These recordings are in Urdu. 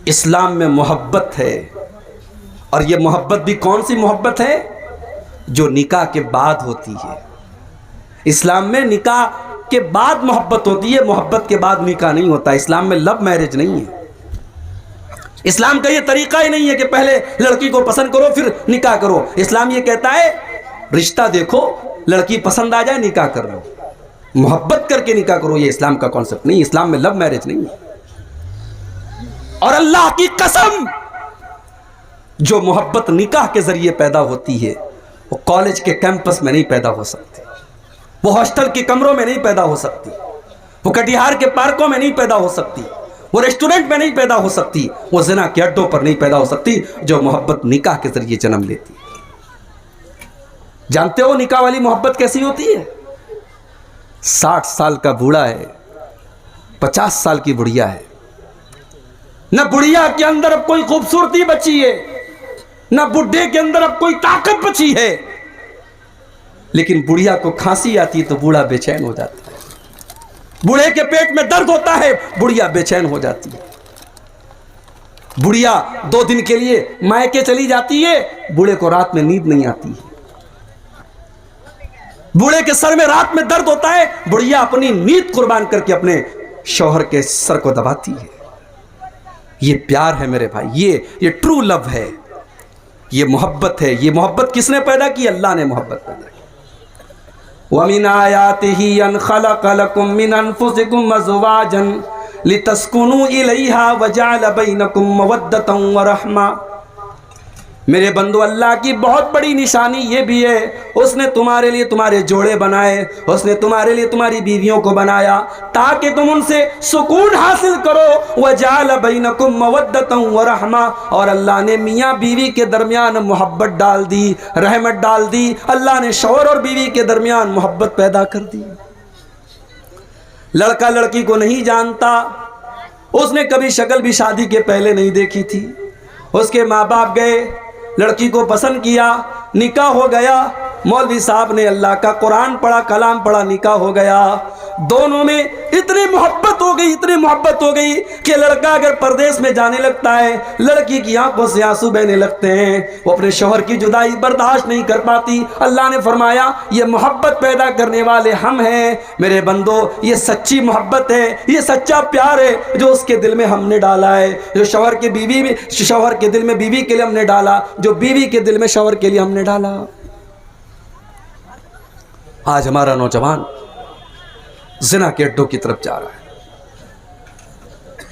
اسلام میں محبت ہے، اور یہ محبت بھی کون سی محبت ہے؟ جو نکاح کے بعد ہوتی ہے۔ اسلام میں نکاح کے بعد محبت ہوتی ہے، محبت کے بعد نکاح نہیں ہوتا۔ اسلام میں لو میرج نہیں ہے۔ اسلام کا یہ طریقہ ہی نہیں ہے کہ پہلے لڑکی کو پسند کرو پھر نکاح کرو۔ اسلام یہ کہتا ہے رشتہ دیکھو، لڑکی پسند آ جائے نکاح کر لو، محبت کر کے نکاح کرو۔ یہ اسلام کا کانسیپٹ نہیں، اسلام میں لو میرج نہیں ہے۔ اور اللہ کی قسم، جو محبت نکاح کے ذریعے پیدا ہوتی ہے وہ کالج کے کیمپس میں نہیں پیدا ہو سکتی، وہ ہاسٹل کے کمروں میں نہیں پیدا ہو سکتی، وہ کٹیہار کے پارکوں میں نہیں پیدا ہو سکتی، وہ ریسٹورنٹ میں نہیں پیدا ہو سکتی، وہ زنا کے اڈوں پر نہیں پیدا ہو سکتی۔ جو محبت نکاح کے ذریعے جنم لیتی ہے۔ جانتے ہو نکاح والی محبت کیسی ہوتی ہے؟ 60 سال کا بوڑھا ہے، 50 سال کی بڑھیا ہے، نہ بڑھیا کے اندر اب کوئی خوبصورتی بچی ہے، نہ بڈھے کے اندر اب کوئی طاقت بچی ہے، لیکن بڑھیا کو کھانسی آتی ہے تو بوڑھا بے چین ہو جاتا ہے، بوڑھے کے پیٹ میں درد ہوتا ہے بڑھیا بے چین ہو جاتی ہے، بڑھیا 2 دن کے لیے مائکے چلی جاتی ہے، بوڑھے کو رات میں نیند نہیں آتی ہے، بوڑھے کے سر میں رات میں درد ہوتا ہے، بڑھیا اپنی نیند قربان کر کے اپنے شوہر کے سر کو دباتی ہے۔ یہ پیار ہے میرے بھائی، یہ ٹرو لو ہے، یہ محبت ہے۔ یہ محبت کس نے پیدا کی؟ اللہ نے محبت پیدا کی۔ وَمِنْ آيَاتِهِ أَنْ خَلَقَ لَكُم مِّنْ أَنفُسِكُمْ أَزْوَاجًا لِتَسْكُنُوا إِلَيْهَا وَجَعَلَ بَيْنَكُمْ مَوَدَّةً وَرَحْمَةً۔ میرے بندو، اللہ کی بہت بڑی نشانی یہ بھی ہے، اس نے تمہارے لیے تمہارے جوڑے بنائے، اس نے تمہارے لیے تمہاری بیویوں کو بنایا تاکہ تم ان سے سکون حاصل کرو۔ وَجَعَلَ بَيْنَكُمْ مَوَدَّةً وَرَحْمَةً، اور اللہ نے میاں بیوی کے درمیان محبت ڈال دی، رحمت ڈال دی۔ اللہ نے شوہر اور بیوی کے درمیان محبت پیدا کر دی۔ لڑکا لڑکی کو نہیں جانتا، اس نے کبھی شکل بھی شادی کے پہلے نہیں دیکھی تھی، اس کے ماں باپ گئے، لڑکی کو پسند کیا، نکاح ہو گیا، مولوی صاحب نے اللہ کا قرآن پڑھا، کلام پڑھا، نکاح ہو گیا۔ دونوں میں اتنی محبت ہو گئی، اتنی محبت ہو گئی کہ لڑکا اگر پردیس میں جانے لگتا ہے، لڑکی کی آنکھوں سے آنسو بہنے لگتے ہیں، وہ اپنے شوہر کی جدائی برداشت نہیں کر پاتی۔ اللہ نے فرمایا یہ محبت پیدا کرنے والے ہم ہیں۔ میرے بندو، یہ سچی محبت ہے، یہ سچا پیار ہے جو اس کے دل میں ہم نے ڈالا ہے، جو شوہر کے دل میں بیوی کے لیے ہم نے ڈالا، جو بیوی کے دل میں شوہر کے لیے ہم نے ڈالا۔ آج ہمارا نوجوان زنا کے اڈوں کی طرف جا رہا ہے۔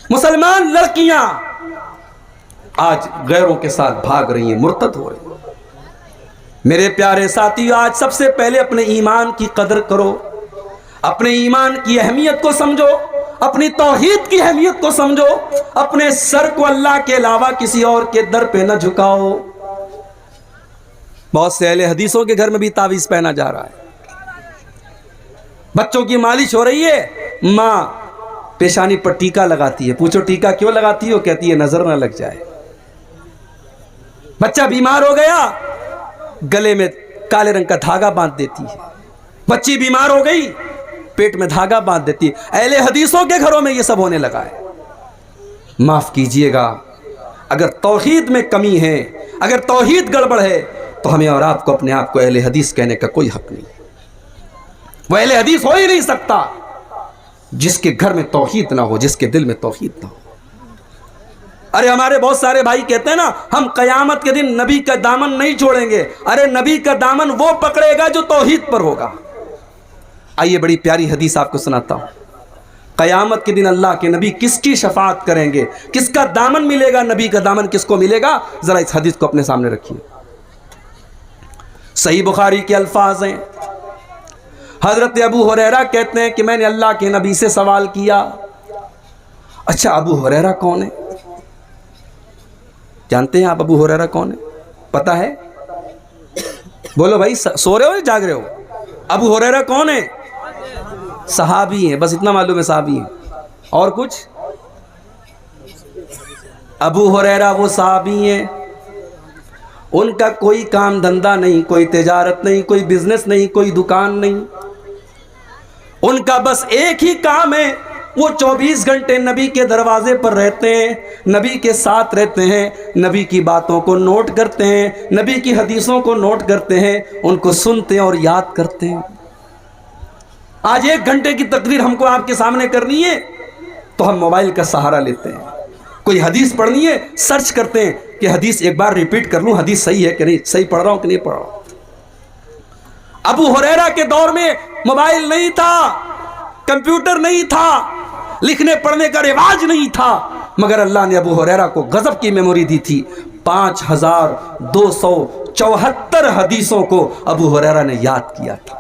مسلمان لڑکیاں آج غیروں کے ساتھ بھاگ رہی ہیں، مرتد ہو رہی ہیں۔ میرے پیارے ساتھیو، آج سب سے پہلے اپنے ایمان کی قدر کرو، اپنے ایمان کی اہمیت کو سمجھو، اپنی توحید کی اہمیت کو سمجھو، اپنے سر کو اللہ کے علاوہ کسی اور کے در پہ نہ جھکاؤ۔ بہت سے اہل حدیثوں کے گھر میں بھی تعویذ پہنا جا رہا ہے، بچوں کی مالش ہو رہی ہے، ماں پیشانی پر ٹیکا لگاتی ہے، پوچھو ٹیکا کیوں لگاتی ہے؟ وہ کہتی ہے نظر نہ لگ جائے۔ بچہ بیمار ہو گیا، گلے میں کالے رنگ کا دھاگا باندھ دیتی ہے۔ بچی بیمار ہو گئی، پیٹ میں دھاگا باندھ دیتی ہے۔ اہل حدیثوں کے گھروں میں یہ سب ہونے لگا ہے۔ معاف کیجئے گا، اگر توحید میں کمی ہے، اگر توحید گڑبڑ ہے تو ہمیں اور آپ کو اپنے آپ کو اہل حدیث کہنے کا کوئی حق نہیں۔ وہ اہل حدیث ہو ہی نہیں سکتا جس کے گھر میں توحید نہ ہو، جس کے دل میں توحید نہ ہو۔ ارے ہمارے بہت سارے بھائی کہتے ہیں نا، ہم قیامت کے دن نبی کا دامن نہیں چھوڑیں گے۔ ارے نبی کا دامن وہ پکڑے گا جو توحید پر ہوگا۔ آئیے بڑی پیاری حدیث آپ کو سناتا ہوں۔ قیامت کے دن اللہ کے نبی کس کی شفاعت کریں گے، کس کا دامن ملے گا، نبی کا دامن کس کو ملے گا؟ ذرا اس حدیث کو اپنے سامنے رکھیے۔ صحیح بخاری کے الفاظ ہیں، حضرت ابو ہریرہ کہتے ہیں کہ میں نے اللہ کے نبی سے سوال کیا۔ اچھا، ابو ہریرہ کون ہے؟ جانتے ہیں آپ ابو ہریرہ کون ہے؟ پتا ہے؟ بولو بھائی، سو رہے ہو یا جاگ رہے ہو؟ ابو ہریرہ کون ہے؟ صحابی ہیں، بس اتنا معلوم ہے، صحابی ہیں۔ اور کچھ؟ ابو ہریرہ وہ صحابی ہیں، ان کا کوئی کام دھندہ نہیں، کوئی تجارت نہیں، کوئی بزنس نہیں، کوئی دکان نہیں، ان کا بس ایک ہی کام ہے، وہ 24 گھنٹے نبی کے دروازے پر رہتے ہیں، نبی کے ساتھ رہتے ہیں، نبی کی باتوں کو نوٹ کرتے ہیں، نبی کی حدیثوں کو نوٹ کرتے ہیں، ان کو سنتے ہیں اور یاد کرتے ہیں۔ آج 1 گھنٹے کی تقریر ہم کو آپ کے سامنے کرنی ہے تو ہم موبائل کا سہارا لیتے ہیں، کوئی حدیث پڑھنی ہے سرچ کرتے ہیں کہ حدیث ایک بار ریپیٹ کر لوں، حدیث صحیح ہے کہ نہیں، صحیح پڑھ رہا ہوں کہ نہیں پڑھ رہا ہوں۔ ابو ہریرہ کے دور میں موبائل نہیں تھا، کمپیوٹر نہیں تھا، لکھنے پڑھنے کا رواج نہیں تھا، مگر اللہ نے ابو ہریرہ کو غضب کی میموری دی تھی۔ 5274 حدیثوں کو ابو ہریرہ نے یاد کیا تھا۔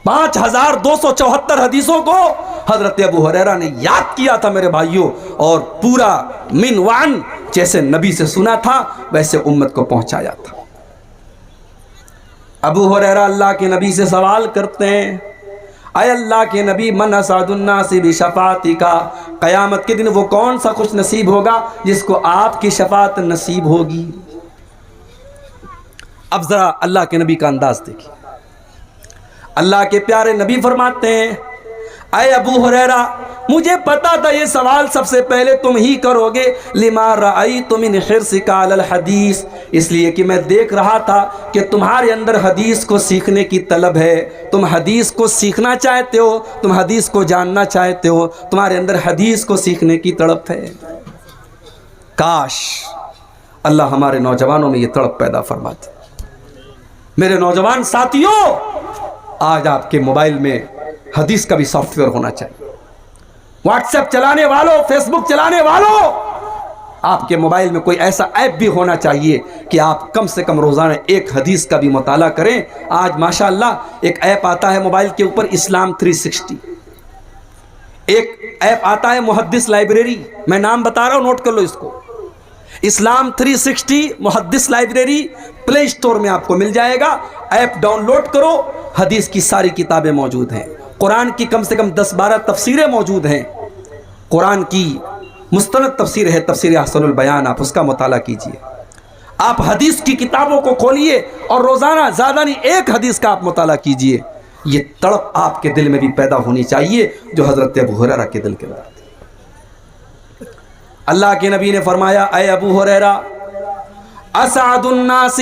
5274 حدیثوں کو حضرت ابو ہریرہ نے یاد کیا تھا میرے بھائیوں، اور پورا من وعن جیسے نبی سے سنا تھا ویسے امت کو پہنچایا تھا۔ ابو ہریرہ اللہ کے نبی سے سوال کرتے ہیں، اے اللہ کے نبی، من اسعد الناس بشفاعتک، قیامت کے دن وہ کون سا خوش نصیب ہوگا جس کو آپ کی شفاعت نصیب ہوگی؟ اب ذرا اللہ کے نبی کا انداز دیکھیں۔ اللہ کے پیارے نبی فرماتے ہیں، اے ابو ہریرہ، مجھے پتا تھا یہ سوال سب سے پہلے تم ہی کرو گے، لما رأیت من حرصک علی الحدیث، اس لیے کہ میں دیکھ رہا تھا کہ تمہارے اندر حدیث کو سیکھنے کی طلب ہے، تم حدیث کو سیکھنا چاہتے ہو، تم حدیث کو جاننا چاہتے ہو، تمہارے اندر حدیث کو سیکھنے کی تڑپ ہے۔ کاش اللہ ہمارے نوجوانوں میں یہ تڑپ پیدا فرماتے۔ میرے نوجوان ساتھیوں، آج آپ کے موبائل میں حدیث کا بھی سافٹ ویئر ہونا چاہیے۔ واٹس ایپ چلانے والوں، فیس بک چلانے والوں، آپ کے موبائل میں کوئی ایسا ایپ بھی ہونا چاہیے کہ آپ کم سے کم روزانہ 1 حدیث کا بھی مطالعہ کریں۔ آج ماشاءاللہ ایک ایپ آتا ہے موبائل کے اوپر، اسلام 360، ایک ایپ آتا ہے محدث لائبریری، میں نام بتا رہا ہوں، نوٹ کر لو اس کو، اسلام 360 محدث لائبریری، پلے اسٹور میں آپ کو مل جائے گا، ایپ ڈاؤن لوڈ کرو، حدیث کی ساری کتابیں موجود ہیں، قرآن کی کم سے کم 10-12 تفسیریں موجود ہیں، قرآن کی مستند تفسیر ہے تفسیر احسن البیان، آپ اس کا مطالعہ کیجئے، آپ حدیث کی کتابوں کو کھولیے اور روزانہ زیادہ نہیں 1 حدیث کا آپ مطالعہ کیجئے۔ یہ تڑپ آپ کے دل میں بھی پیدا ہونی چاہیے جو حضرت ابو ہریرہ کے دل کے اندر تھی۔ اللہ کے نبی نے فرمایا، اے ابو ہریرہ، اسعد الناس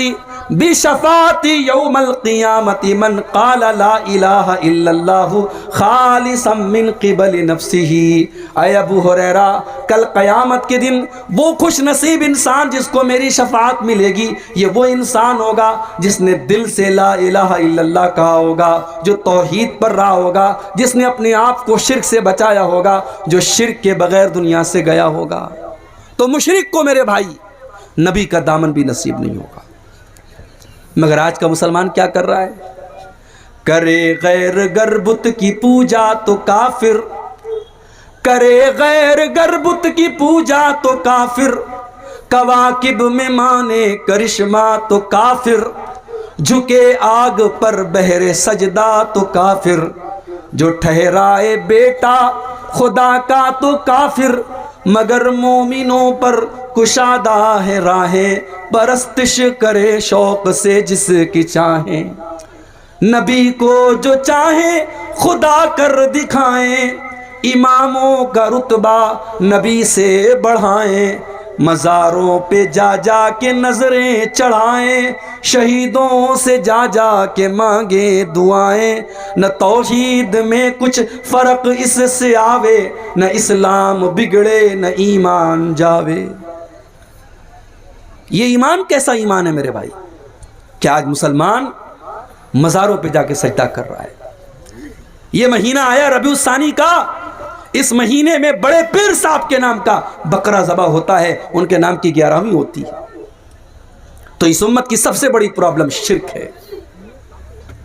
بشفاعتی یوم القیامت من قال لا الہ الا اللہ خالصا من قبل نفسہ۔ اے ابو ہریرہ، کل قیامت کے دن وہ خوش نصیب انسان جس کو میری شفاعت ملے گی، یہ وہ انسان ہوگا جس نے دل سے لا الہ الا اللہ کہا ہوگا، جو توحید پر رہا ہوگا، جس نے اپنے آپ کو شرک سے بچایا ہوگا، جو شرک کے بغیر دنیا سے گیا ہوگا۔ تو مشرک کو میرے بھائی نبی کا دامن بھی نصیب نہیں ہوگا۔ مگر آج کا مسلمان کیا کر رہا ہے؟ کرے غیر گر بت کی پوجا تو کافر، کرے غیر گر بت کی پوجا تو کافر، کواکب میں مانے کرشمہ تو کافر، جھکے آگ پر بہرے سجدہ تو کافر، جو ٹھہرائے بیٹا خدا کا تو کافر، مگر مومنوں پر کشادہ ہے راہیں، پرستش کرے شوق سے جس کی چاہیں، نبی کو جو چاہیں خدا کر دکھائیں، اماموں کا رتبہ نبی سے بڑھائیں، مزاروں پہ جا جا کے نظریں چڑھائیں، شہیدوں سے جا جا کے مانگیں دعائیں، نہ توحید میں کچھ فرق اس سے آوے، نہ اسلام بگڑے نہ ایمان جاوے۔ یہ ایمان کیسا ایمان ہے میرے بھائی کہ آج مسلمان مزاروں پہ جا کے سجدہ کر رہا ہے۔ یہ مہینہ آیا ربیع الثانی کا، اس مہینے میں بڑے پیر صاحب کے نام کا بکرا ذبح ہوتا ہے، ان کے نام کی 11ویں ہوتی ہے۔ تو اس امت کی سب سے بڑی پرابلم شرک ہے۔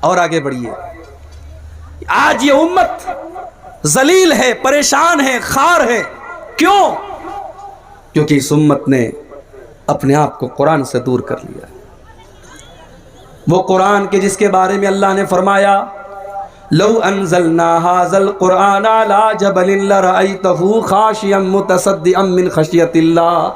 اور آگے بڑھیے، آج یہ امت ذلیل ہے، پریشان ہے، خار ہے، کیوں؟ کیونکہ اس امت نے اپنے آپ کو قرآن سے دور کر لیا۔ وہ قرآن کے جس کے بارے میں اللہ نے فرمایا، لو انزلنا هذا القرآن على جبل لرأيته خاشعا متصدعا من خشية اللہ،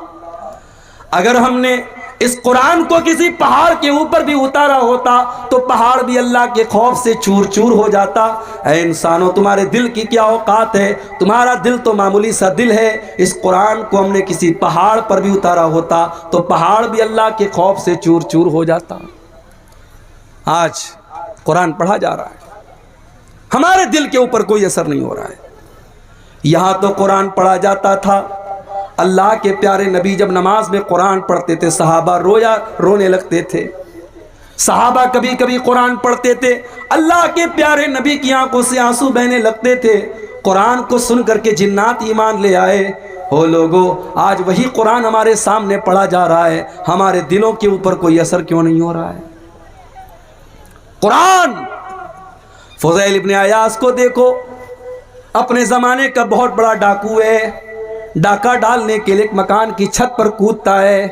اگر ہم نے اس قرآن کو کسی پہاڑ کے اوپر بھی اتارا ہوتا تو پہاڑ بھی اللہ کے خوف سے چور چور ہو جاتا۔ اے انسانوں، تمہارے دل کی کیا اوقات ہے؟ تمہارا دل تو معمولی سا دل ہے۔ اس قرآن کو ہم نے کسی پہاڑ پر بھی اتارا ہوتا تو پہاڑ بھی اللہ کے خوف سے چور چور ہو جاتا۔ آج قرآن پڑھا جا رہا ہے، ہمارے دل کے اوپر کوئی اثر نہیں ہو رہا ہے۔ یہاں تو قرآن پڑھا جاتا تھا، اللہ کے پیارے نبی جب نماز میں قرآن پڑھتے تھے صحابہ رونے لگتے تھے۔ صحابہ کبھی کبھی قرآن پڑھتے تھے، اللہ کے پیارے نبی کی آنکھوں سے آنسو بہنے لگتے تھے۔ قرآن کو سن کر کے جنات ایمان لے آئے۔ ہو لوگو، آج وہی قرآن ہمارے سامنے پڑھا جا رہا ہے، ہمارے دلوں کے اوپر کوئی اثر کیوں نہیں ہو رہا ہے؟ قرآن، فضیل ابن عیاض کو دیکھو، اپنے زمانے کا بہت بڑا ڈاکو ہے، ڈاکہ ڈالنے کے لیے ایک مکان کی چھت پر کودتا ہے،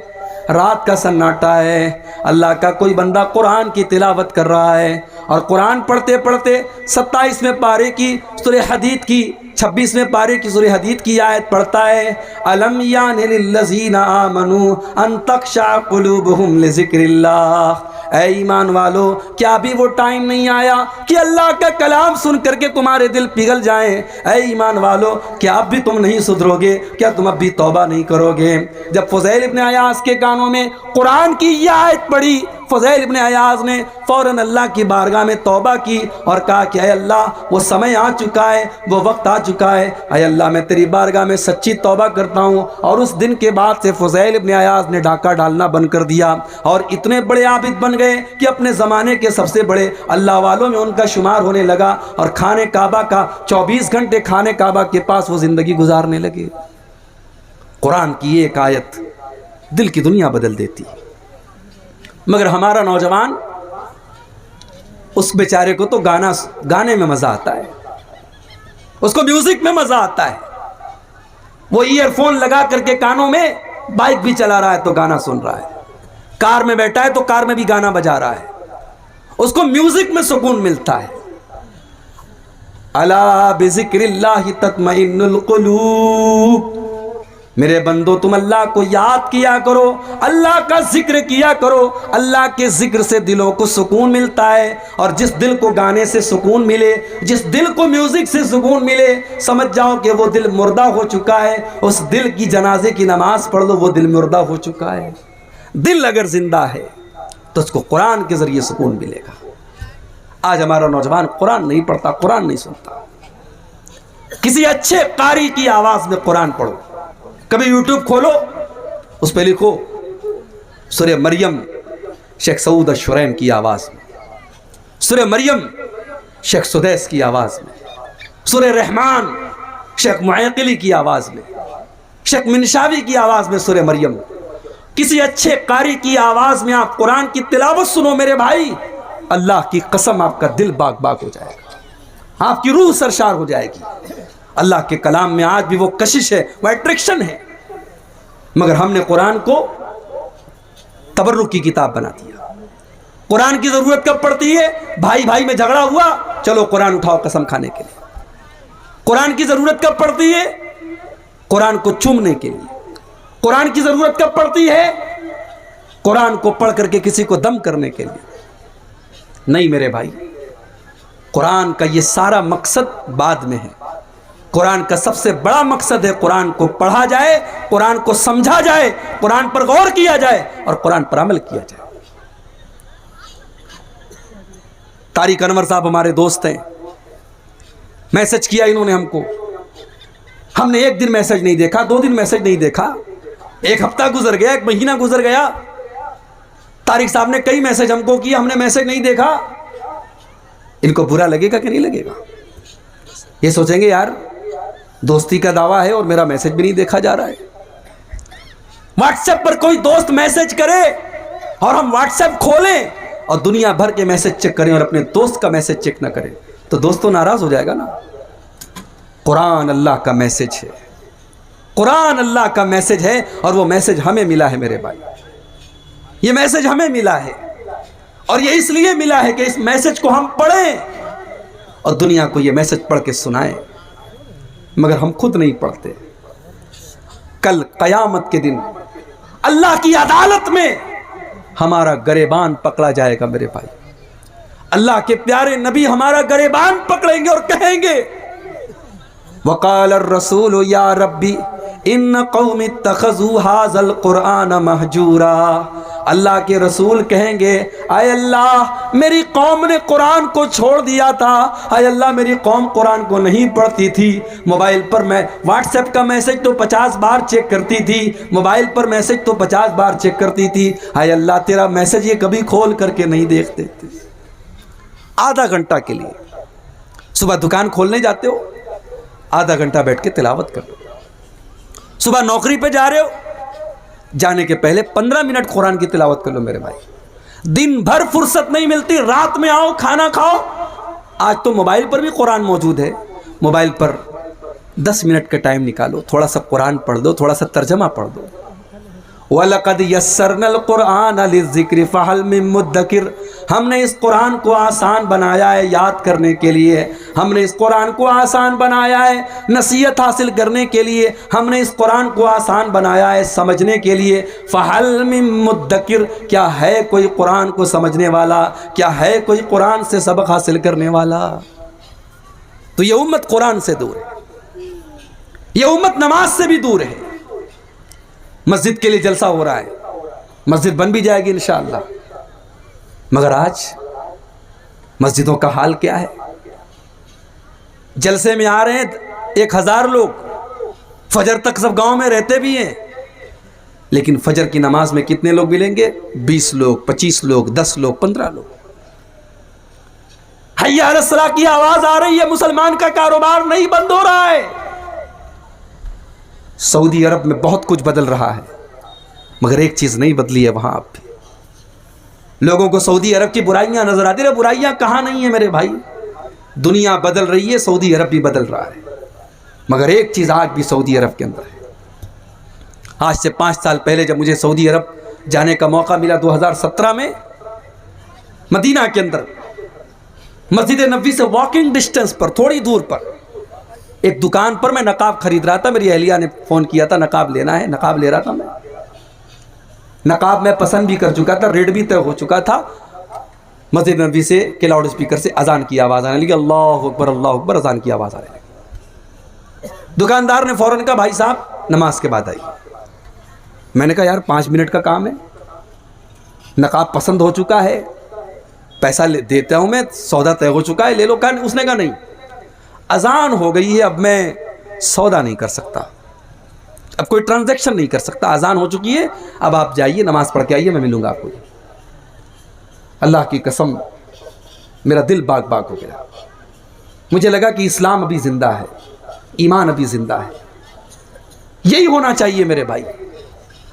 رات کا سناٹا ہے، اللہ کا کوئی بندہ قرآن کی تلاوت کر رہا ہے، اور قرآن پڑھتے پڑھتے 27ویں پارے کی سورہ حدید کی 26ویں پارے کی سورہ حدید کی آیت پڑھتا ہے، الم یان للذین آمنوا ان تخشع قلوبہم لذکر اللہ۔ اے ایمان والو، کیا ابھی وہ ٹائم نہیں آیا کہ اللہ کا کلام سن کر کے تمہارے دل پگھل جائیں؟ اے ایمان والو، کیا اب بھی تم نہیں سدھرو گے؟ کیا تم اب بھی توبہ نہیں کرو گے؟ جب فضیل ابن عیاض کے کانوں میں قرآن کی یہ آیت پڑھی، فضیل ابن عیاض نے فوراً اللہ کی بارگاہ میں توبہ کی اور کہا کہ اے اللہ، وہ سمے آ چکا ہے، وہ وقت آ چکا ہے، اے اللہ میں تیری بارگاہ میں سچی توبہ کرتا ہوں۔ اور اس دن کے بعد سے فضیل ابن عیاض نے ڈاکہ ڈالنا بند کر دیا، اور اتنے بڑے عابد بن گئے کہ اپنے زمانے کے سب سے بڑے اللہ والوں میں ان کا شمار ہونے لگا، اور کھانے کعبہ کا 24 گھنٹے کھانے کعبہ کے پاس وہ زندگی گزارنے لگے۔ قرآن کی ایک آیت دل کی دنیا بدل دیتی، مگر ہمارا نوجوان، اس بیچارے کو تو گانے میں مزہ آتا ہے، اس کو میوزک میں مزہ آتا ہے، وہ ایئر فون لگا کر کے کانوں میں بائک بھی چلا رہا ہے تو گانا سن رہا ہے، کار میں بیٹھا ہے تو کار میں بھی گانا بجا رہا ہے، اس کو میوزک میں سکون ملتا ہے۔ الا بذکر اللہ تطمئن القلوب، میرے بندو تم اللہ کو یاد کیا کرو، اللہ کا ذکر کیا کرو، اللہ کے ذکر سے دلوں کو سکون ملتا ہے۔ اور جس دل کو گانے سے سکون ملے، جس دل کو میوزک سے سکون ملے، سمجھ جاؤ کہ وہ دل مردہ ہو چکا ہے۔ اس دل کی جنازے کی نماز پڑھ لو، وہ دل مردہ ہو چکا ہے۔ دل اگر زندہ ہے تو اس کو قرآن کے ذریعے سکون ملے گا۔ آج ہمارا نوجوان قرآن نہیں پڑھتا، قرآن نہیں سنتا۔ کسی اچھے قاری کی آواز میں قرآن پڑھو، کبھی یوٹیوب کھولو، اس پہ لکھو سورہ مریم شیخ سعود الشریم کی آواز میں، سورہ مریم شیخ سدیس کی آواز میں، سورہ رحمان شیخ معیقلی کی آواز میں، شیخ منشاوی کی آواز میں سورہ مریم۔ کسی اچھے قاری کی آواز میں آپ قرآن کی تلاوت سنو میرے بھائی، اللہ کی قسم آپ کا دل باغ باغ ہو جائے گا، آپ کی روح سرشار ہو جائے گی۔ اللہ کے کلام میں آج بھی وہ کشش ہے، وہ اٹریکشن ہے، مگر ہم نے قرآن کو تبرک کی کتاب بنا دیا۔ قرآن کی ضرورت کب پڑتی ہے؟ بھائی بھائی میں جھگڑا ہوا، چلو قرآن اٹھاؤ قسم کھانے کے لیے۔ قرآن کی ضرورت کب پڑتی ہے؟ قرآن کو چومنے کے لیے۔ قرآن کی ضرورت کب پڑتی ہے؟ قرآن کو پڑھ کر کے کسی کو دم کرنے کے لیے نہیں میرے بھائی۔ قرآن کا یہ سارا مقصد بعد میں ہے۔ قرآن کا سب سے بڑا مقصد ہے قرآن کو پڑھا جائے، قرآن کو سمجھا جائے، قرآن پر غور کیا جائے اور قرآن پر عمل کیا جائے۔ طارق انور صاحب ہمارے دوست ہیں، میسج کیا انہوں نے ہم کو، ہم نے ایک دن میسج نہیں دیکھا، 2 دن میسج نہیں دیکھا، 1 ہفتہ گزر گیا، 1 مہینہ گزر گیا، طارق صاحب نے کئی میسج ہم کو کیا، ہم نے میسج نہیں دیکھا۔ ان کو برا لگے گا کہ نہیں لگے گا؟ یہ سوچیں گے یار دوستی کا دعویٰ ہے اور میرا میسج بھی نہیں دیکھا جا رہا ہے۔ واٹس ایپ پر کوئی دوست میسج کرے اور ہم واٹس ایپ کھولیں اور دنیا بھر کے میسج چیک کریں اور اپنے دوست کا میسج چیک نہ کریں تو دوست تو ناراض ہو جائے گا نا۔ قرآن اللہ کا میسج ہے، قرآن اللہ کا میسج ہے، اور وہ میسج ہمیں ملا ہے میرے بھائی، یہ میسج ہمیں ملا ہے، اور یہ اس لیے ملا ہے کہ اس میسج کو ہم پڑھیں اور دنیا کو یہ میسج پڑھ کے سنائیں، مگر ہم خود نہیں پڑھتے۔ کل قیامت کے دن اللہ کی عدالت میں ہمارا گریبان پکڑا جائے گا میرے بھائی. اللہ کے پیارے نبی ہمارا گریبان پکڑیں گے اور کہیں گے وقال الرسول یا ربی ان قوم اتخذوا هذا القرآن مہجورا. اللہ کے رسول کہیں گے اے اللہ میری قوم نے قرآن کو چھوڑ دیا تھا. اے اللہ میری قوم قرآن کو نہیں پڑھتی تھی. موبائل پر میں واٹس ایپ کا میسج تو 50 بار چیک کرتی تھی, موبائل پر میسج تو 50 بار چیک کرتی تھی. اے اللہ تیرا میسج یہ کبھی کھول کر کے نہیں دیکھتے تھے. آدھا گھنٹہ کے لیے صبح دکان کھولنے جاتے ہو, آدھا گھنٹہ بیٹھ کے تلاوت کر لو. صبح نوکری پہ جا رہے ہو, جانے کے پہلے 15 منٹ قرآن کی تلاوت کر لو میرے بھائی. دن بھر فرصت نہیں ملتی, رات میں آؤ کھانا کھاؤ. آج تو موبائل پر بھی قرآن موجود ہے, موبائل پر 10 منٹ کا ٹائم نکالو, تھوڑا سا قرآن پڑھ دو, تھوڑا سا ترجمہ پڑھ دو. وَلَقَدْ يَسَّرْنَا الْقُرْآنَ لِلذِّكْرِ فَهَلْ مِن مُدَّكِرٍ. ہم نے اس قرآن کو آسان بنایا ہے یاد کرنے کے لیے, ہم نے اس قرآن کو آسان بنایا ہے نصیحت حاصل کرنے کے لیے, ہم نے اس قرآن کو آسان بنایا ہے سمجھنے کے لیے. فَهَلْ مِن مُدَّكِرٍ. کیا ہے کوئی قرآن کو سمجھنے والا, کیا ہے کوئی قرآن سے سبق حاصل کرنے والا؟ تو یہ امت قرآن سے دور ہے, یہ امت نماز سے بھی دور ہے. مسجد کے لیے جلسہ ہو رہا ہے, مسجد بن بھی جائے گی انشاءاللہ, مگر آج مسجدوں کا حال کیا ہے؟ جلسے میں آ رہے ہیں 1000 لوگ, فجر تک سب گاؤں میں رہتے بھی ہیں, لیکن فجر کی نماز میں کتنے لوگ ملیں گے؟ 20 لوگ, 25 لوگ, 10 لوگ, 15 لوگ. حی علی الصلاۃ کی آواز آ رہی ہے, مسلمان کا کاروبار نہیں بند ہو رہا ہے. سعودی عرب میں بہت کچھ بدل رہا ہے, مگر ایک چیز نہیں بدلی ہے وہاں. اب بھی لوگوں کو سعودی عرب کی برائیاں نظر آتی ہیں. برائیاں کہاں نہیں ہیں میرے بھائی, دنیا بدل رہی ہے, سعودی عرب بھی بدل رہا ہے, مگر ایک چیز آج بھی سعودی عرب کے اندر ہے. آج سے 5 سال پہلے جب مجھے سعودی عرب جانے کا موقع ملا 2017 میں, مدینہ کے اندر مسجد نبوی سے واکنگ ڈسٹنس پر, تھوڑی دور پر ایک دکان پر میں نقاب خرید رہا تھا. میری اہلیہ نے فون کیا تھا نقاب لینا ہے, نقاب لے رہا تھا میں. نقاب میں پسند بھی کر چکا تھا, ریٹ بھی طے ہو چکا تھا. مسجد نبوی سے کے لاؤڈ اسپیکر سے اذان کی آواز آنے لگی, اللہ اکبر اللہ اکبر, اذان کی آواز آنے لگی. دکاندار نے فوراً کہا بھائی صاحب نماز کے بعد آئیے. میں نے کہا یار 5 منٹ کا کام ہے, نقاب پسند ہو چکا ہے, پیسہ دیتا ہوں میں, سودا طے ہو چکا ہے, لے لو. اس نے کہا نہیں, اذان ہو گئی ہے, اب میں سودا نہیں کر سکتا, اب کوئی ٹرانزیکشن نہیں کر سکتا, اذان ہو چکی ہے, اب آپ جائیے نماز پڑھ کے آئیے, میں ملوں گا آپ کو. اللہ کی قسم میرا دل باغ باغ ہو گیا. مجھے لگا کہ اسلام ابھی زندہ ہے, ایمان ابھی زندہ ہے. یہی ہونا چاہیے میرے بھائی.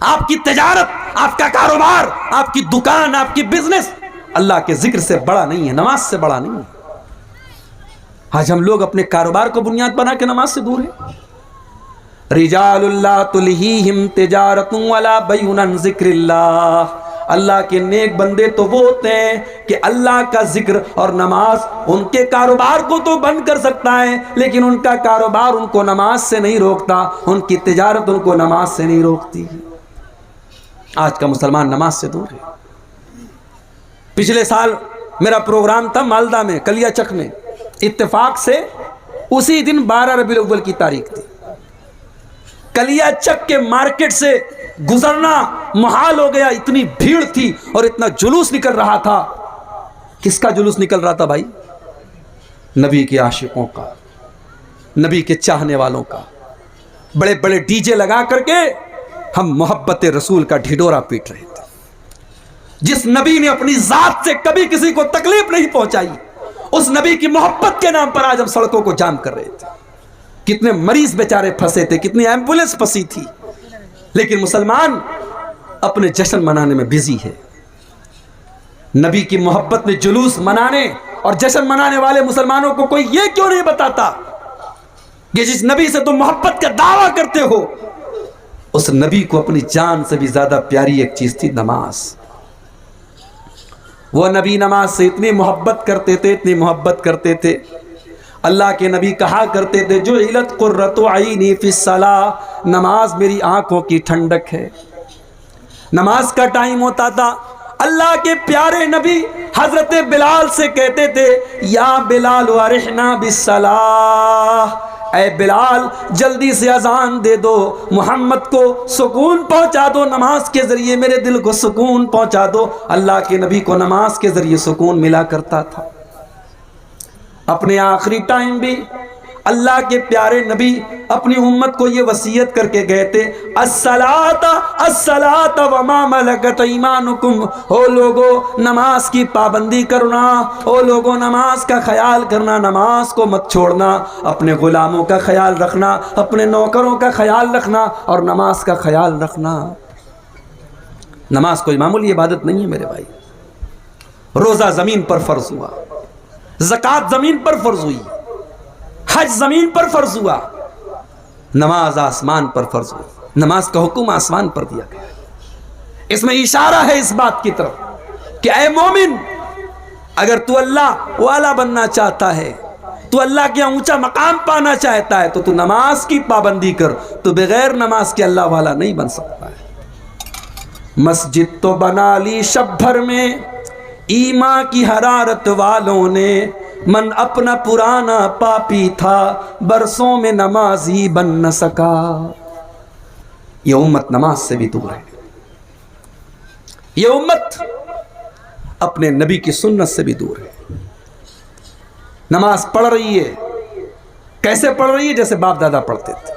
آپ کی تجارت, آپ کا کاروبار, آپ کی دکان, آپ کی بزنس اللہ کے ذکر سے بڑا نہیں ہے, نماز سے بڑا نہیں ہے. آج ہم لوگ اپنے کاروبار کو بنیاد بنا کے نماز سے دور ہیں. رجال اللہ تلہیہم تجارت ولا بیع عن ذکر اللہ. اللہ کے نیک بندے تو وہ ہوتے ہیں کہ اللہ کا ذکر اور نماز ان کے کاروبار کو تو بند کر سکتا ہے, لیکن ان کا کاروبار ان کو نماز سے نہیں روکتا, ان کی تجارت ان کو نماز سے نہیں روکتی. آج کا مسلمان نماز سے دور ہے. پچھلے سال میرا پروگرام تھا مالدہ میں, کلیا چک میں. اتفاق سے اسی دن 12 ربیع الاول کی تاریخ تھی. کلیا چک کے مارکیٹ سے گزرنا محال ہو گیا, اتنی بھیڑ تھی اور اتنا جلوس نکل رہا تھا. کس کا جلوس نکل رہا تھا بھائی؟ نبی کے عاشقوں کا, نبی کے چاہنے والوں کا. بڑے بڑے ڈی جے لگا کر کے ہم محبت رسول کا ڈھڈورا پیٹ رہے تھے. جس نبی نے اپنی ذات سے کبھی کسی کو تکلیف نہیں پہنچائی, اس نبی کی محبت کے نام پر آج ہم سڑکوں کو جام کر رہے تھے. کتنے مریض بیچارے پھنسے تھے, کتنی ایمبولینس پھنسی تھی, لیکن مسلمان اپنے جشن منانے میں بزی ہے. نبی کی محبت میں جلوس منانے اور جشن منانے والے مسلمانوں کو کوئی یہ کیوں نہیں بتاتا کہ جس نبی سے تم محبت کا دعویٰ کرتے ہو, اس نبی کو اپنی جان سے بھی زیادہ پیاری ایک چیز تھی نماز. وہ نبی نماز سے اتنی محبت کرتے تھے, اتنی محبت کرتے تھے. اللہ کے نبی کہا کرتے تھے جعلت قرۃ عینی فی الصلاۃ, نماز میری آنکھوں کی ٹھنڈک ہے. نماز کا ٹائم ہوتا تھا, اللہ کے پیارے نبی حضرت بلال سے کہتے تھے یا بلال ارحنا بالصلاۃ، اے بلال جلدی سے اذان دے دو، محمد کو سکون پہنچا دو، نماز کے ذریعے میرے دل کو سکون پہنچا دو۔ اللہ کے نبی کو نماز کے ذریعے سکون ملا کرتا تھا۔ اپنے آخری ٹائم بھی اللہ کے پیارے نبی اپنی امت کو یہ وصیت کر کے گئے تھے الصلاۃ الصلاۃ وما ملکت ایمانکم، او لوگو نماز کی پابندی کرنا، او لوگو نماز کا خیال کرنا، نماز کو مت چھوڑنا، اپنے غلاموں کا خیال رکھنا، اپنے نوکروں کا خیال رکھنا اور نماز کا خیال رکھنا۔ نماز کوئی معمولی عبادت نہیں ہے میرے بھائی۔ روزہ زمین پر فرض ہوا، زکوٰۃ زمین پر فرض ہوئی، حج زمین پر فرض ہوا، نماز آسمان پر فرض ہوئی۔ نماز کا حکم آسمان پر دیا گیا۔ اس میں اشارہ ہے اس بات کی طرف کہ اے مومن، اگر تو اللہ والا بننا چاہتا ہے، تو اللہ کے اونچا مقام پانا چاہتا ہے، تو نماز کی پابندی کر۔ تو بغیر نماز کے اللہ والا نہیں بن سکتا ہے۔ مسجد تو بنا لی شب بھر میں ایمان کی حرارت والوں نے، من اپنا پرانا پاپی تھا برسوں میں نمازی بن نہ سکا۔ یہ امت نماز سے بھی دور ہے، یہ امت اپنے نبی کی سنت سے بھی دور ہے۔ نماز پڑھ رہی ہے، کیسے پڑھ رہی ہے؟ جیسے باپ دادا پڑھتے تھے۔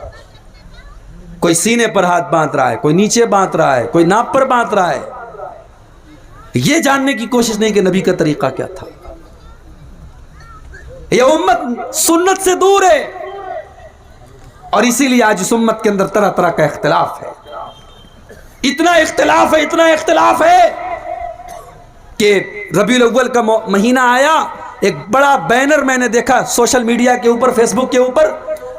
کوئی سینے پر ہاتھ باندھ رہا ہے، کوئی نیچے باندھ رہا ہے، کوئی ناپ پر باندھ رہا ہے۔ یہ جاننے کی کوشش نہیں کہ نبی کا طریقہ کیا تھا۔ یہ امت سنت سے دور ہے، اور اسی لیے آج اس امت کے اندر طرح طرح کا اختلاف ہے۔ اتنا اختلاف ہے، اتنا اختلاف ہے کہ ربیع الاول کا مہینہ آیا، ایک بڑا بینر میں نے دیکھا سوشل میڈیا کے اوپر، فیس بک کے اوپر،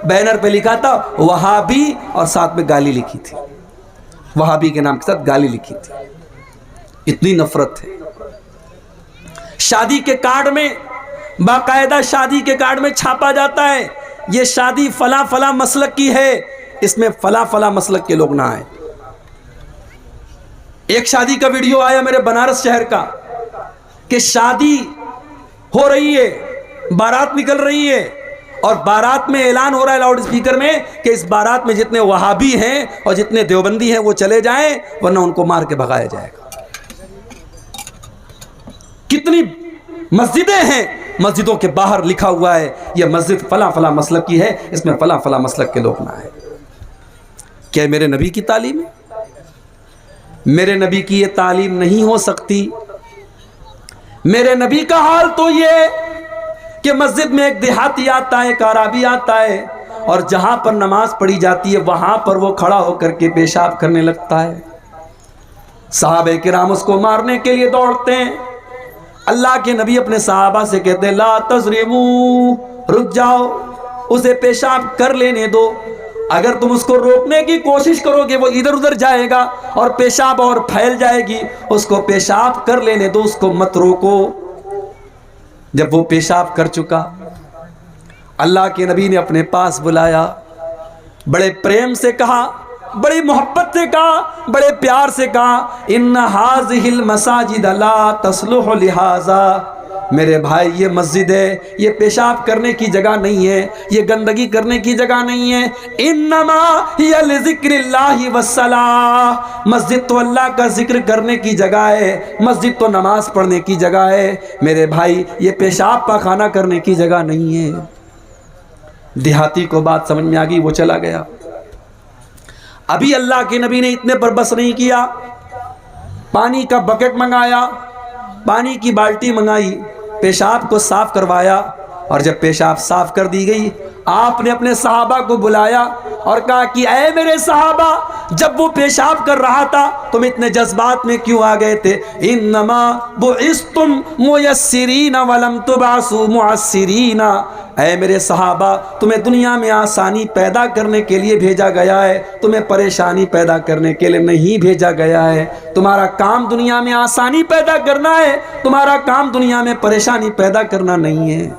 بینر پہ لکھا تھا وہابی، اور ساتھ میں گالی لکھی تھی، وہابی کے نام کے ساتھ گالی لکھی تھی۔ اتنی نفرت ہے۔ شادی کے کارڈ میں، باقاعدہ شادی کے کارڈ میں چھاپا جاتا ہے یہ شادی فلاں فلاں مسلک کی ہے، اس میں فلاں فلاں مسلک کے لوگ نہ آئے۔ ایک شادی کا ویڈیو آیا میرے بنارس شہر کا کہ شادی ہو رہی ہے، بارات نکل رہی ہے، اور بارات میں اعلان ہو رہا ہے لاؤڈ اسپیکر میں کہ اس بارات میں جتنے وہابی ہیں اور جتنے دیوبندی ہیں وہ چلے جائیں، ورنہ ان کو مار کے بھگایا جائے گا۔ کتنی مسجدیں ہیں، مسجدوں کے باہر لکھا ہوا ہے یہ مسجد فلاں فلاں مسلک کی ہے، اس میں فلاں فلاں مسلک کے لوگ نہ آئے۔ کیا میرے نبی کی تعلیم ہے؟ میرے نبی کی یہ تعلیم نہیں ہو سکتی۔ میرے نبی کا حال تو یہ کہ مسجد میں ایک دیہاتی آتا ہے، ایک عربی آتا ہے، اور جہاں پر نماز پڑھی جاتی ہے وہاں پر وہ کھڑا ہو کر کے پیشاب کرنے لگتا ہے۔ صحابہ کرام اس کو مارنے کے لیے دوڑتے ہیں۔ اللہ کے نبی اپنے صحابہ سے کہتے ہیں لا تظلموا، رک جاؤ، اسے پیشاب کر لینے دو۔ اگر تم اس کو روکنے کی کوشش کرو گے وہ ادھر ادھر جائے گا اور پیشاب اور پھیل جائے گی، اس کو پیشاب کر لینے دو، اس کو مت روکو۔ جب وہ پیشاب کر چکا، اللہ کے نبی نے اپنے پاس بلایا، بڑے پریم سے کہا، بڑی محبت سے کہا، بڑے پیار سے کہا ان هذه المساجد لا تصلح لهذا، میرے بھائی یہ مسجد ہے، یہ پیشاب کرنے کی جگہ نہیں ہے، یہ گندگی کرنے کی جگہ نہیں ہے، انما هي لذکر اللہ والصلاۃ، مسجد تو اللہ کا ذکر کرنے کی جگہ ہے، مسجد تو نماز پڑھنے کی جگہ ہے، میرے بھائی یہ پیشاب پاخانہ کرنے کی جگہ نہیں ہے۔ دیہاتی کو بات سمجھ میں آ گئی، وہ چلا گیا۔ ابھی اللہ کے نبی نے اتنے پر بس نہیں کیا، پانی کا بکٹ منگایا، پانی کی بالٹی منگائی، پیشاب کو صاف کروایا، اور جب پیشاب صاف کر دی گئی آپ نے اپنے صحابہ کو بلایا اور کہا کہ اے میرے صحابہ، جب وہ پیشاب کر رہا تھا تم اتنے جذبات میں کیوں آ گئے تھے؟ انما بعثتم میسرین ولم تبعثوا معسرین، اے میرے صحابہ تمہیں دنیا میں آسانی پیدا کرنے کے لیے بھیجا گیا ہے، تمہیں پریشانی پیدا کرنے کے لیے نہیں بھیجا گیا ہے۔ تمہارا کام دنیا میں آسانی پیدا کرنا ہے، تمہارا کام دنیا میں پریشانی پیدا کرنا نہیں ہے۔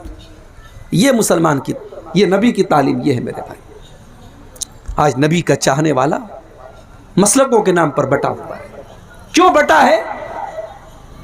یہ مسلمان کی، یہ نبی کی تعلیم یہ ہے میرے بھائی۔ آج نبی کا چاہنے والا مسلکوں کے نام پر بٹا ہوا ہے۔ کیوں بٹا ہے؟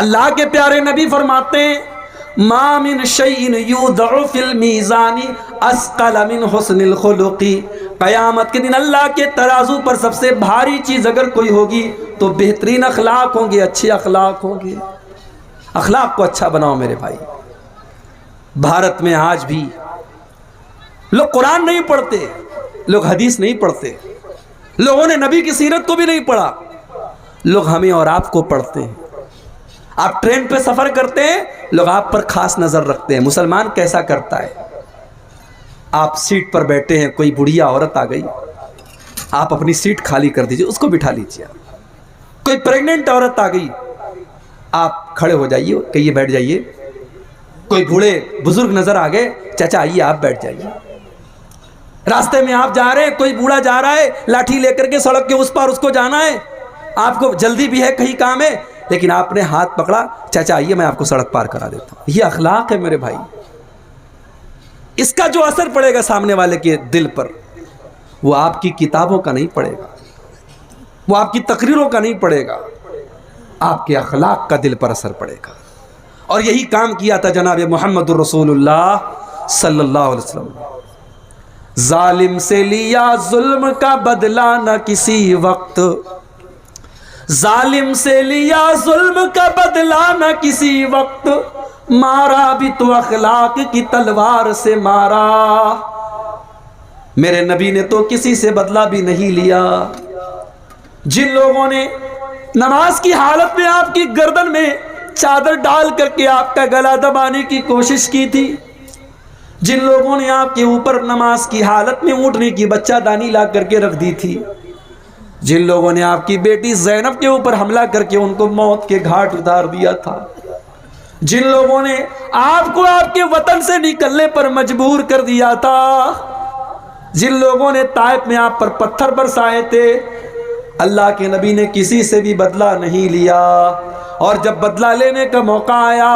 اللہ کے پیارے نبی فرماتے ہیں ما من شیء یوضع فی المیزان اثقل من حسن الخلق، قیامت کے دن اللہ کے ترازو پر سب سے بھاری چیز اگر کوئی ہوگی تو بہترین اخلاق ہوں گے، اچھے اخلاق ہوں گے۔ اخلاق کو اچھا بناؤ میرے بھائی۔ بھارت میں آج بھی لوگ قرآن نہیں پڑھتے، لوگ حدیث نہیں پڑھتے، لوگوں نے نبی کی سیرت کو بھی نہیں پڑھا، لوگ ہمیں اور آپ کو پڑھتے ہیں۔ آپ ٹرین پہ سفر کرتے ہیں، لوگ آپ پر خاص نظر رکھتے ہیں۔ مسلمان کیسا کرتا ہے؟ آپ سیٹ پر بیٹھے ہیں، کوئی بڑھیا عورت آ گئی، آپ اپنی سیٹ خالی کر دیجئے، اس کو بٹھا لیجئے۔ کوئی پریگننٹ عورت آ گئی، آپ کھڑے ہو جائیے، کہیے بیٹھ جائیے۔ کوئی بوڑھے بزرگ نظر آ گئے، چچا آئیے آپ بیٹھ جائیے۔ راستے میں آپ جا رہے ہیں، کوئی بوڑھا جا رہا ہے لاٹھی لے کر کے سڑک کے اس پار، اس کو جانا ہے، آپ کو جلدی بھی ہے، کہیں کام ہے، لیکن آپ نے ہاتھ پکڑا، چچا آئیے میں آپ کو سڑک پار کرا دیتا ہوں۔ یہ اخلاق ہے میرے بھائی۔ اس کا جو اثر پڑے گا سامنے والے کے دل پر، وہ آپ کی کتابوں کا نہیں پڑے گا، وہ آپ کی تقریروں کا نہیں پڑے گا، آپ کے اخلاق کا دل پر اثر پڑے گا۔ اور یہی کام کیا تھا جناب محمد الرسول اللہ صلی اللہ علیہ وسلم نے۔ ظالم سے لیا ظلم کا بدلہ نہ کسی وقت، ظالم سے لیا ظلم کا بدلہ نہ کسی وقت، مارا بھی تو اخلاق کی تلوار سے مارا۔ میرے نبی نے تو کسی سے بدلہ بھی نہیں لیا۔ جن لوگوں نے نماز کی حالت میں آپ کی گردن میں چادر ڈال کر کے آپ کا گلا دبانے کی کوشش کی تھی، جن لوگوں نے آپ کے اوپر نماز کی حالت میں اونٹنے کی بچہ دانی لا کر کے رکھ دی تھی، جن لوگوں نے آپ کی بیٹی زینب کے اوپر حملہ کر کے ان کو موت کے گھاٹ اتار دیا تھا، جن لوگوں نے آپ کو آپ کے وطن سے نکلنے پر مجبور کر دیا تھا، جن لوگوں نے طائف میں آپ پر پتھر برسائے تھے، اللہ کے نبی نے کسی سے بھی بدلہ نہیں لیا۔ اور جب بدلہ لینے کا موقع آیا،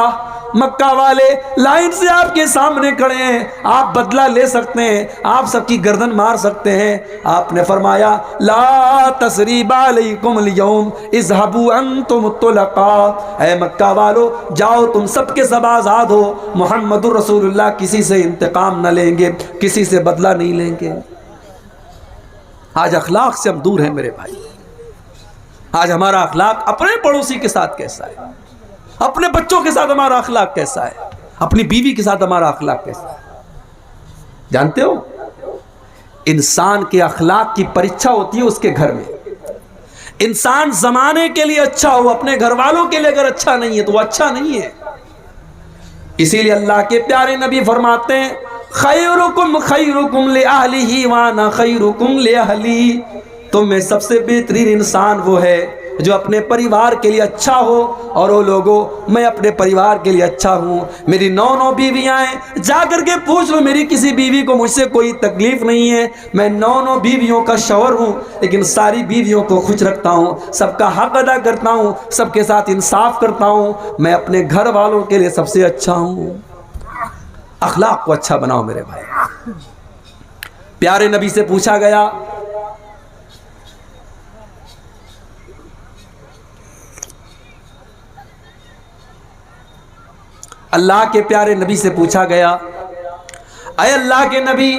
مکہ والے لائن سے آپ کے سامنے کھڑے ہیں، آپ بدلہ لے سکتے ہیں، آپ سب کی گردن مار سکتے ہیں، آپ نے فرمایا لا تثریب علیکم اليوم اذهبوا انتم الطلقاء، اے مکہ والو جاؤ تم سب کے سب آزاد ہو، محمد الرسول اللہ کسی سے انتقام نہ لیں گے، کسی سے بدلہ نہیں لیں گے۔ آج اخلاق سے ہم دور ہیں میرے بھائی۔ آج ہمارا اخلاق اپنے پڑوسی کے ساتھ کیسا ہے، اپنے بچوں کے ساتھ ہمارا اخلاق کیسا ہے، اپنی بیوی کے ساتھ ہمارا اخلاق کیسا ہے؟ جانتے ہو انسان کے اخلاق کی پریچھا ہوتی ہے اس کے گھر میں۔ انسان زمانے کے لیے اچھا ہو، اپنے گھر والوں کے لیے اگر اچھا نہیں ہے تو وہ اچھا نہیں ہے۔ اسی لیے اللہ کے پیارے نبی فرماتے ہیں خیرکم خیرکم لأہلہ وانا خیرکم لأہلی، تم میں سب سے بہترین انسان وہ ہے جو اپنے پریوار کے لیے اچھا ہو، اور وہ لوگوں میں اپنے پریوار کے لیے اچھا ہوں۔ میری 9 بیویاں ہیں، جا کر کے پوچھ لو میری کسی بیوی کو مجھ سے کوئی تکلیف نہیں ہے، میں 9 بیویوں کا شوہر ہوں، لیکن ساری بیویوں کو خوش رکھتا ہوں، سب کا حق ادا کرتا ہوں، سب کے ساتھ انصاف کرتا ہوں، میں اپنے گھر والوں کے لیے سب سے اچھا ہوں۔ اخلاق کو اچھا بناؤ میرے بھائی۔ پیارے نبی سے پوچھا گیا اللہ کے پیارے نبی سے پوچھا گیا اے اللہ کے نبی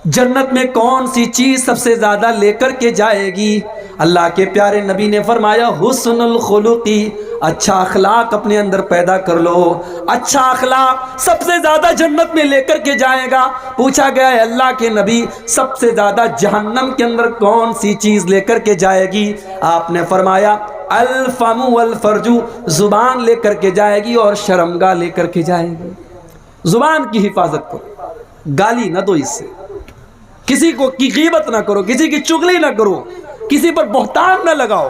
جنت میں کون سی چیز سب سے زیادہ لے کر کے جائے گی؟ اللہ کے پیارے نبی نے فرمایا حسن الخلقی، اچھا اخلاق اپنے اندر پیدا کر لو، اچھا اخلاق سب سے زیادہ جنت میں لے کر کے جائے گا۔ پوچھا گیا ہے اللہ کے نبی سب سے زیادہ جہنم کے اندر کون سی چیز لے کر کے جائے گی؟ آپ نے فرمایا الفم والفرج، زبان لے کر کے جائے گی اور شرمگاہ لے کر کے جائے گی۔ زبان کی حفاظت کرو، گالی نہ دو، اس سے کسی کو کی غیبت نہ کرو، کسی کی چغلی نہ کرو، کسی پر بہتان نہ لگاؤ،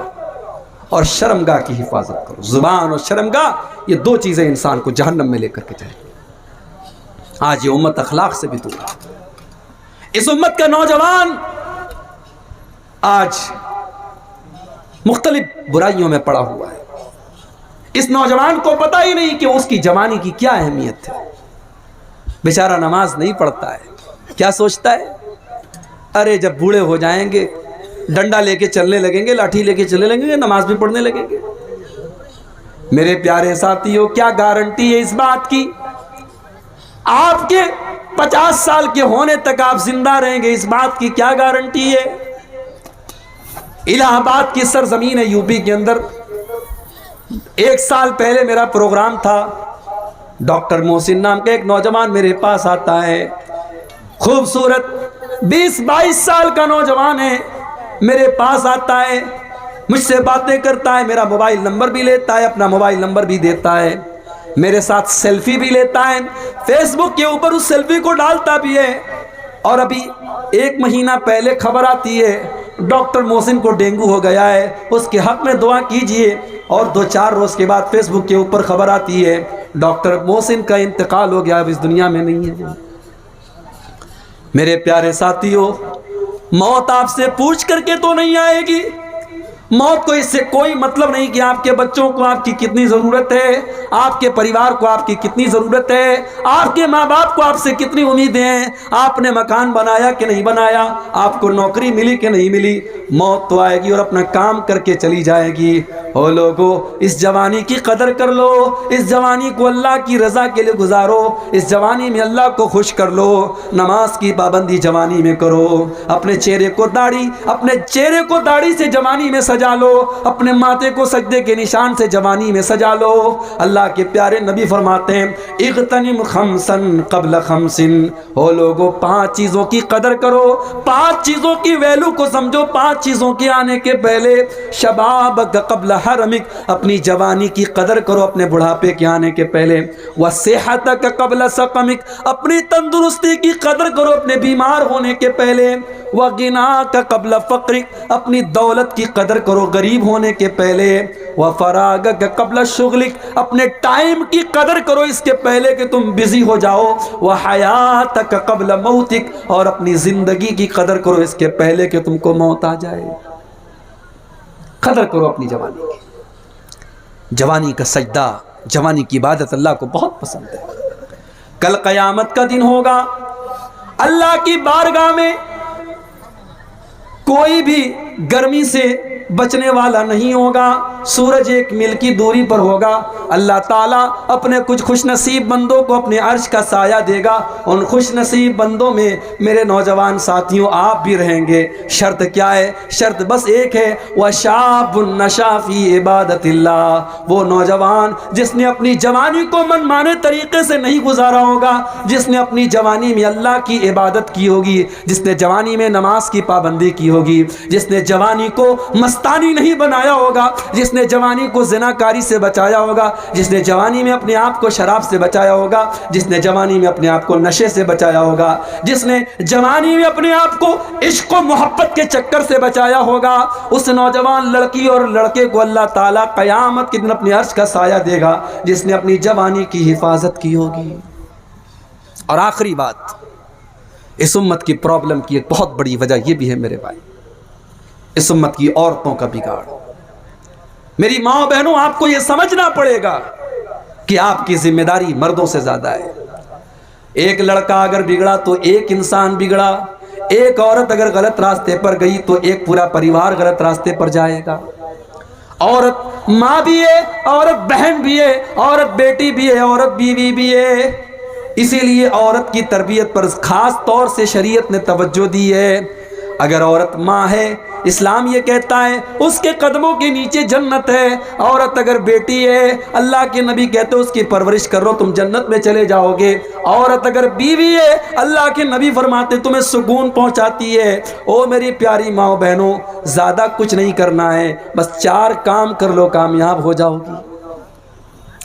اور شرمگاہ کی حفاظت کرو۔ زبان اور شرمگاہ یہ 2 چیزیں انسان کو جہنم میں لے کر کے جائیں۔ آج یہ امت اخلاق سے بھی دور ہے۔ اس امت کا نوجوان آج مختلف برائیوں میں پڑا ہوا ہے۔ اس نوجوان کو پتہ ہی نہیں کہ اس کی جوانی کی کیا اہمیت ہے۔ بیچارہ نماز نہیں پڑھتا ہے، کیا سوچتا ہے ارے جب بوڑھے ہو جائیں گے ڈنڈا لے کے چلنے لگیں گے، لاٹھی لے کے چلنے لگیں گے، نماز بھی پڑھنے لگیں گے۔ میرے پیارے ساتھیوں، کیا گارنٹی ہے اس بات کی؟ آپ کے 50 سال کے ہونے تک آپ زندہ رہیں گے، اس بات کی کیا گارنٹی ہے؟ الہ آباد کی سرزمین ہے یو پی کے اندر، 1 سال پہلے میرا پروگرام تھا، ڈاکٹر محسن نام کا ایک نوجوان میرے پاس آتا ہے، خوبصورت 20-22 سال کا نوجوان ہے، میرے پاس آتا ہے، مجھ سے باتیں کرتا ہے، میرا موبائل نمبر بھی لیتا ہے، اپنا موبائل نمبر بھی دیتا ہے، میرے ساتھ سیلفی بھی لیتا ہے، فیس بک کے اوپر اس سیلفی کو ڈالتا بھی ہے۔ اور ابھی 1 مہینہ پہلے خبر آتی ہے ڈاکٹر محسن کو ڈینگو ہو گیا ہے، اس کے حق میں دعا کیجئے، اور 2-4 روز کے بعد فیس بک کے اوپر خبر آتی ہے ڈاکٹر محسن کا انتقال ہو گیا، اب اس دنیا میں نہیں ہے۔ میرے پیارے ساتھیوں، موت آپ سے پوچھ کر کے تو نہیں آئے گی، موت کو اس سے کوئی مطلب نہیں کہ آپ کے بچوں کو آپ کی کتنی ضرورت ہے، آپ کے پریوار کو آپ کی کتنی ضرورت ہے، آپ کے ماں باپ کو آپ سے کتنی امیدیں ہیں، آپ نے مکان بنایا کہ نہیں بنایا، آپ کو نوکری ملی کہ نہیں ملی، موت تو آئے گی اور اپنا کام کر کے چلی جائے گی۔ او لوگو، اس جوانی کی قدر کر لو، اس جوانی کو اللہ کی رضا کے لیے گزارو، اس جوانی میں اللہ کو خوش کر لو، نماز کی پابندی جوانی میں کرو، اپنے چہرے کو داڑھی سے جوانی میں سجا لو، اپنے ماتھے کو سجدے کے نشان سے جوانی میں سجا لو۔ اللہ کے پیارے نبی فرماتے ہیں اغتنم خمسن قبل خمسن، او لوگو 5 چیزوں کی قدر کرو، 5 چیزوں کی ویلو کو سمجھو، 5 چیزوں کے آنے کے پہلے، شبابک قبل حرمک، اپنی جوانی کی قدر کرو اپنے بڑھاپے کے آنے کے پہلے، وصحتک قبل سقمک، اپنی تندرستی کی قدر کرو اپنے بیمار ہونے کے پہلے، وغناک قبل فقرک، اپنی دولت کی قدر کرو غریب ہونے کے پہلے، وفراغک قبل شغلک، اپنے ٹائم کی قدر کرو اس کے پہلے کہ تم بزی ہو جاؤ، وحیاتک قبل موتک، اور اپنی زندگی کی قدر کرو اس کے پہلے کہ تم کو موت آ جائے۔ قدر کرو اپنی جوانی کی، جوانی کا سجدہ، جوانی کی عبادت اللہ کو بہت پسند ہے۔ کل قیامت کا دن ہوگا، اللہ کی بارگاہ میں کوئی بھی گرمی سے بچنے والا نہیں ہوگا، سورج 1 میل کی دوری پر ہوگا، اللہ تعالیٰ اپنے کچھ خوش نصیب بندوں کو اپنے عرش کا سایہ دے گا، ان خوش نصیب بندوں میں میرے نوجوان ساتھیوں آپ بھی رہیں گے۔ شرط کیا ہے؟ شرط بس ایک ہے، وَشَابٌ نَشَا فِي عِبَادَةِ اللَّهِ، وہ نوجوان جس نے اپنی جوانی کو من مانے طریقے سے نہیں گزارا ہوگا، جس نے اپنی جوانی میں اللہ کی عبادت کی ہوگی، جس نے جوانی میں نماز کی پابندی کی ہوگی، جس نے جوانی کو مستانی نہیں بنایا ہوگا، جس نے جوانی کو زناکاری سے بچایا ہوگا، جس نے جوانی میں اپنے آپ کو شراب سے بچایا ہوگا، جس نے جوانی میں اپنے آپ کو نشے سے بچایا ہوگا، جس نے جوانی میں اپنے آپ کو عشق و محبت کے چکر سے بچایا ہوگا، اس نوجوان لڑکی اور لڑکے کو اللہ تعالیٰ قیامت کے دن اپنے عرش کا سایہ دے گا، جس نے اپنی جوانی کی حفاظت کی ہوگی۔ اور آخری بات، اس امت کی پرابلم کی ایک بہت بڑی وجہ یہ بھی ہے میرے بھائی، اس امت کی عورتوں کا بگاڑ۔ میری ماں بہنوں، آپ کو یہ سمجھنا پڑے گا کہ آپ کی ذمہ داری مردوں سے زیادہ ہے۔ ایک لڑکا اگر بگڑا تو ایک انسان بگڑا، ایک عورت اگر غلط راستے پر گئی تو ایک پورا پریوار غلط راستے پر جائے گا۔ عورت ماں بھی ہے، عورت بہن بھی ہے، عورت بیٹی بھی ہے، عورت بیوی بھی ہے۔ اسی لیے عورت کی تربیت پر خاص طور سے شریعت نے توجہ دی ہے۔ اگر عورت ماں ہے، اسلام یہ کہتا ہے اس کے قدموں کے نیچے جنت ہے۔ عورت اگر بیٹی ہے، اللہ کے نبی کہتے ہیں اس کی پرورش کرو تم جنت میں چلے جاؤ گے۔ عورت اگر بیوی ہے، اللہ کے نبی فرماتے تمہیں سکون پہنچاتی ہے۔ او میری پیاری ماں بہنوں، زیادہ کچھ نہیں کرنا ہے، بس 4 کام کر لو کامیاب ہو جاؤ گی۔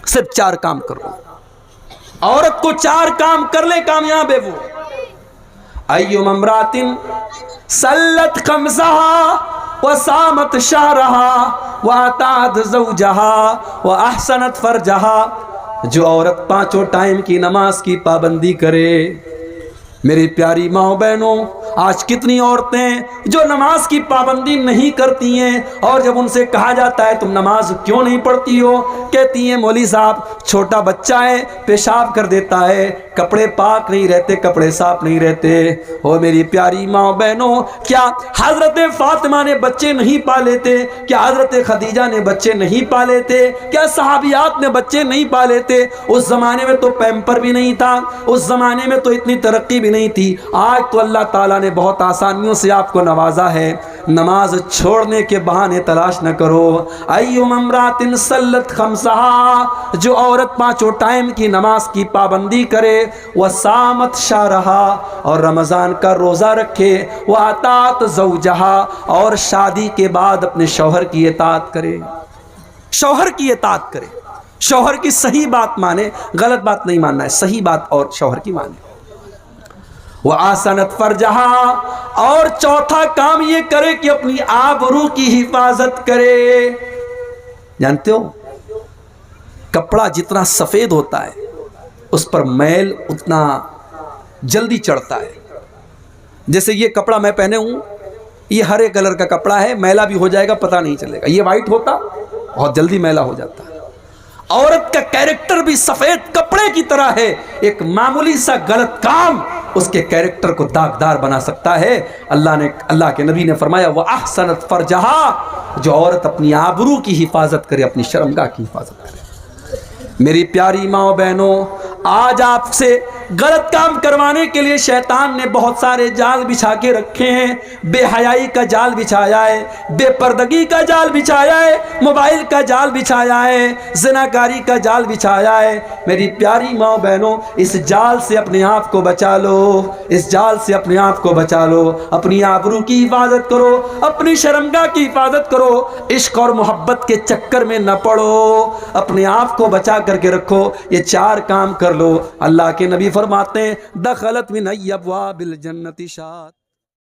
صرف 4 کام کر لو، عورت کو 4 کام کر لے کامیاب ہے وہ۔ ایوم امرات سلت خمسها وصامت شهرها واطاعت زوجها واحسنت فرجها، جو عورت 5 ٹائم کی نماز کی پابندی کرے۔ میری پیاری ماں بہنوں، آج کتنی عورتیں جو نماز کی پابندی نہیں کرتی ہیں، اور جب ان سے کہا جاتا ہے تم نماز کیوں نہیں پڑھتی ہو، کہتی ہیں مولوی صاحب چھوٹا بچہ ہے پیشاب کر دیتا ہے، کپڑے پاک نہیں رہتے، کپڑے صاف نہیں رہتے۔ او میری پیاری ماں بہنوں، کیا حضرت فاطمہ نے بچے نہیں پالے تھے؟ کیا حضرت خدیجہ نے بچے نہیں پالے تھے؟ کیا صحابیات نے بچے نہیں پالے تھے؟ اس زمانے میں تو پیمپر بھی نہیں تھا، اس زمانے میں تو اتنی ترقی بھی نہیں تھی۔ آج تو اللہ تعالیٰ نے بہت آسانیوں سے آپ کو نوازا ہے۔ نماز چھوڑنے کے بہانے تلاش نہ کرو۔ ایّم امرات صلت خمسہا، جو عورت پانچوں ٹائم کی نماز کی پابندی کرے، وصامت شہرہا، اور رمضان کا روزہ رکھے، واطاعت زوجہا، اور شادی کے بعد اپنے شوہر کی اطاعت کرے، شوہر کی اطاعت کرے، شوہر کی صحیح بات مانے، غلط بات نہیں ماننا ہے، صحیح بات اور شوہر کی مانے۔ وَآسَنَتْ فَرْجَهَا، اور چوتھا کام یہ کرے کہ اپنی آبرو کی حفاظت کرے۔ جانتے ہو کپڑا جتنا سفید ہوتا ہے اس پر میل اتنا جلدی چڑھتا ہے۔ جیسے یہ کپڑا میں پہنے ہوں، یہ ہرے کلر کا کپڑا ہے، میلا بھی ہو جائے گا پتہ نہیں چلے گا۔ یہ وائٹ ہوتا بہت جلدی میلا ہو جاتا ہے۔ عورت کا کیریکٹر بھی سفید کپڑے کی طرح ہے، ایک معمولی سا غلط کام اس کے کیریکٹر کو داغدار بنا سکتا ہے۔ اللہ کے نبی نے فرمایا وَأَحْسَنَتْ فَرْجَهَا، جو عورت اپنی آبرو کی حفاظت کرے، اپنی شرمگاہ کی حفاظت کرے۔ میری پیاری ماں بہنوں، آج آپ سے غلط کام کروانے کے لیے شیطان نے بہت سارے جال بچھا کے رکھے ہیں۔ بے حیائی کا جال بچھایا ہے، بے پردگی کا جال بچھایا ہے، موبائل کا جال بچھایا ہے، زناکاری کا جال بچھایا ہے۔ میری پیاری ماں بہنوں، اس جال سے اپنے آپ کو بچا لو، اس جال سے اپنے آپ کو بچا لو، اپنی آبرو کی حفاظت کرو، اپنی شرمگاہ کی حفاظت کرو، عشق اور محبت کے چکر میں نہ پڑو، اپنے آپ کو بچا کر کے رکھو۔ یہ چار کام کر لو، اللہ کے نبی فرماتے ہیں دخلت من ابواب الجنت شات۔